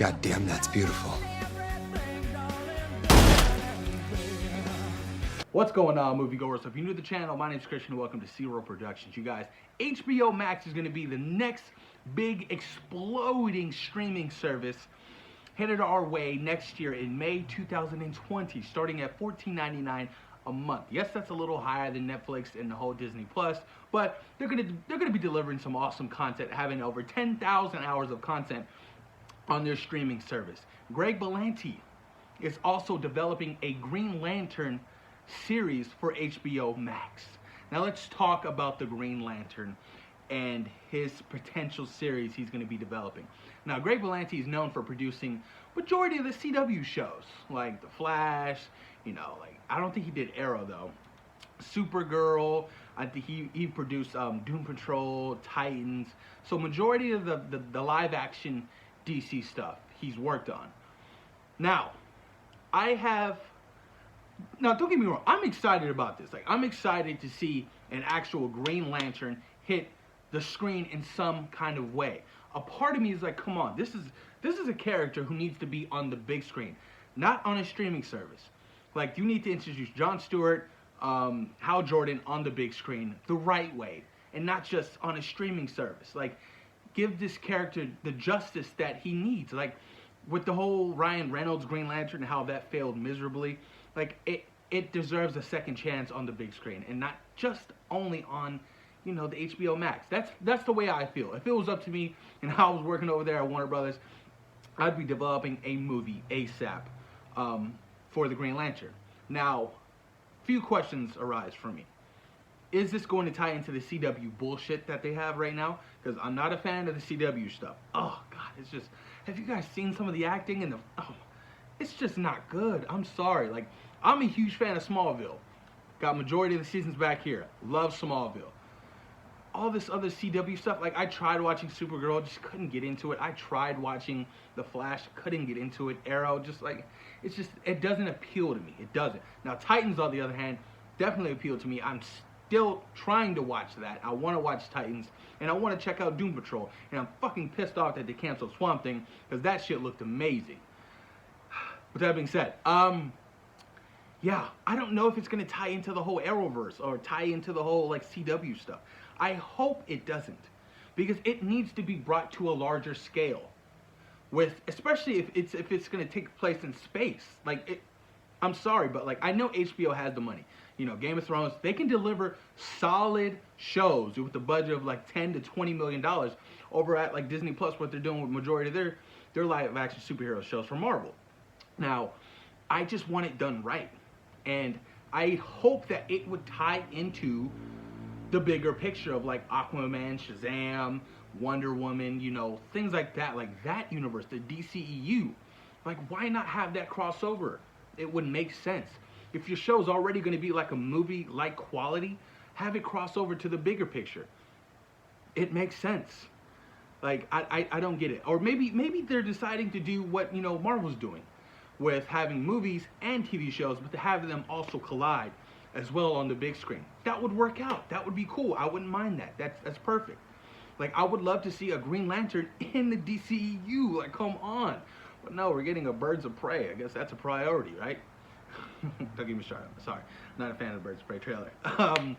God damn, that's beautiful. What's going on, moviegoers? If you're new to the channel, my name's Christian and welcome to Zero Productions. You guys, HBO Max is going to be the next big exploding streaming service headed our way next year in May 2020, starting at $14.99 a month. Yes, that's a little higher than Netflix and the whole Disney Plus, but they're gonna be delivering some awesome content, having over 10,000 hours of content on their streaming service. Greg Berlanti is also developing a Green Lantern series for HBO Max. Now let's talk about the Green Lantern and his potential series he's going to be developing. Now Greg Berlanti is known for producing majority of the CW shows, like The Flash, like I don't think he did Arrow though. Supergirl, I think he produced Doom Patrol, Titans. So majority of the live action DC stuff he's worked on. Now don't get me wrong, I'm excited about this. Like, I'm excited to see an actual Green Lantern hit the screen in some kind of way. A part of me is like, come on, this is a character who needs to be on the big screen, not on a streaming service. Like, you need to introduce Jon Stewart, Hal Jordan on the big screen the right way, and not just on a streaming service. Like, give this character the justice that he needs. Like, with the whole Ryan Reynolds Green Lantern and how that failed miserably, like it deserves a second chance on the big screen and not just only on, the HBO Max. That's the way I feel. If it was up to me and I was working over there at Warner Brothers, I'd be developing a movie ASAP for the Green Lantern. Now, few questions arise for me. Is this going to tie into the CW bullshit that they have right now? Because I'm not a fan of the CW stuff. Oh God, it's just, have you guys seen some of the acting and it's just not good. I'm sorry. Like, I'm a huge fan of Smallville. Got majority of the seasons back here. Love Smallville. All this other CW stuff, like I tried watching Supergirl, just couldn't get into it. I tried watching The Flash, couldn't get into it. Arrow, it doesn't appeal to me. It doesn't. Now, Titans, on the other hand, definitely appealed to me. I'm still trying to watch that. I want to watch Titans, and I want to check out Doom Patrol. And I'm fucking pissed off that they canceled Swamp Thing, because that shit looked amazing. With that being said, yeah, I don't know if it's going to tie into the whole Arrowverse or tie into the whole, like, CW stuff. I hope it doesn't, because it needs to be brought to a larger scale, especially if it's going to take place in space. Like, I'm sorry, but, like, I know HBO has the money. Game of Thrones, they can deliver solid shows with the budget of, like, $10 to $20 million over at, like, Disney Plus, what they're doing with majority of their live-action superhero shows from Marvel. Now, I just want it done right. And I hope that it would tie into the bigger picture of, like, Aquaman, Shazam, Wonder Woman, things like that. Like, that universe, the DCEU. Like, why not have that crossover? It would make sense. If your show's already going to be like a movie-like quality, have it cross over to the bigger picture. It makes sense. Like, I don't get it. Or maybe they're deciding to do what, Marvel's doing, with having movies and TV shows, but to have them also collide as well on the big screen. That would work out. That would be cool. I wouldn't mind that. That's perfect. Like, I would love to see a Green Lantern in the DCEU. Like, come on. But no, we're getting a Birds of Prey. I guess that's a priority, right? Don't get me started. Sorry. I'm not a fan of the Birds of Prey trailer. I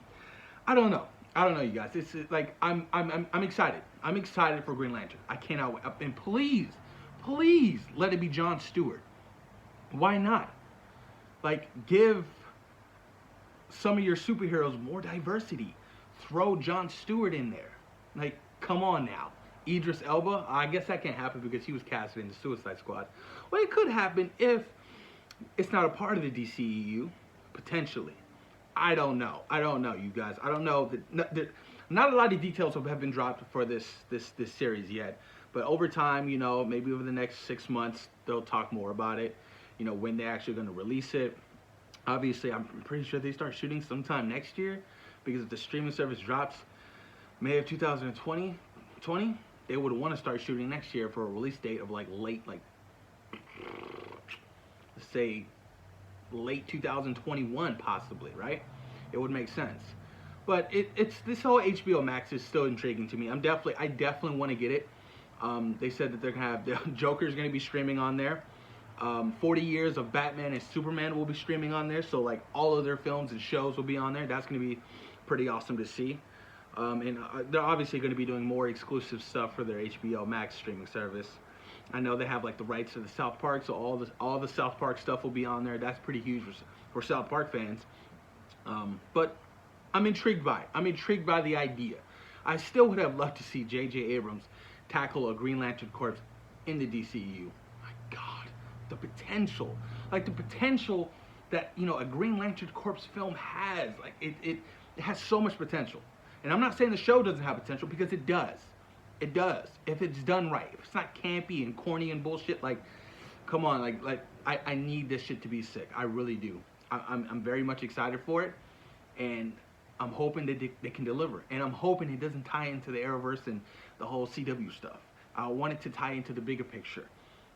don't know, you guys. It's like, I'm excited. I'm excited for Green Lantern. I cannot wait. And please let it be Jon Stewart. Why not? Like, give some of your superheroes more diversity. Throw Jon Stewart in there. Like, come on now. Idris Elba, I guess that can't happen because he was casted in the Suicide Squad. Well, it could happen if it's not a part of the DCEU, potentially. I don't know, you guys. I don't know. Not a lot of details have been dropped for this series yet. But over time, maybe over the next 6 months, they'll talk more about it. When they're actually going to release it. Obviously, I'm pretty sure they start shooting sometime next year, because if the streaming service drops May of 2020, they would want to start shooting next year for a release date of let's say late 2021 possibly, right? It would make sense. But it's this whole HBO Max is still intriguing to me. I definitely want to get it. They said that they're gonna have the Joker's gonna be streaming on there. 40 years of Batman and Superman will be streaming on there. So like all of their films and shows will be on there. That's gonna be pretty awesome to see. And they're obviously going to be doing more exclusive stuff for their HBO Max streaming service. I know they have like the rights to the South Park, so all the South Park stuff will be on there. That's pretty huge for South Park fans. But I'm intrigued by it. I'm intrigued by the idea. I still would have loved to see J.J. Abrams tackle a Green Lantern Corps in the DCU. My God, the potential, like the potential that a Green Lantern Corps film has, like it has so much potential. And I'm not saying the show doesn't have potential, because it does. It does. If it's done right. If it's not campy and corny and bullshit, like, come on, I need this shit to be sick. I really do. I'm very much excited for it. And I'm hoping that they can deliver. And I'm hoping it doesn't tie into the Arrowverse and the whole CW stuff. I want it to tie into the bigger picture.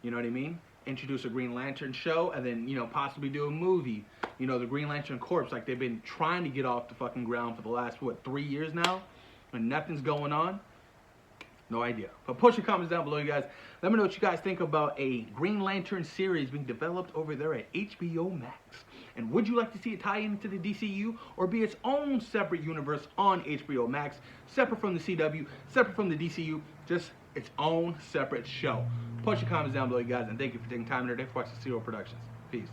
You know what I mean? Introduce a Green Lantern show, and then, possibly do a movie. The Green Lantern Corps, like they've been trying to get off the fucking ground for the last, 3 years now? And nothing's going on? No idea. But post your comments down below, you guys. Let me know what you guys think about a Green Lantern series being developed over there at HBO Max. And would you like to see it tie into the DCU, or be its own separate universe on HBO Max, separate from the CW, separate from the DCU, just its own separate show? Post your comments down below, you guys, and thank you for taking time today for watching Zero Productions. Peace.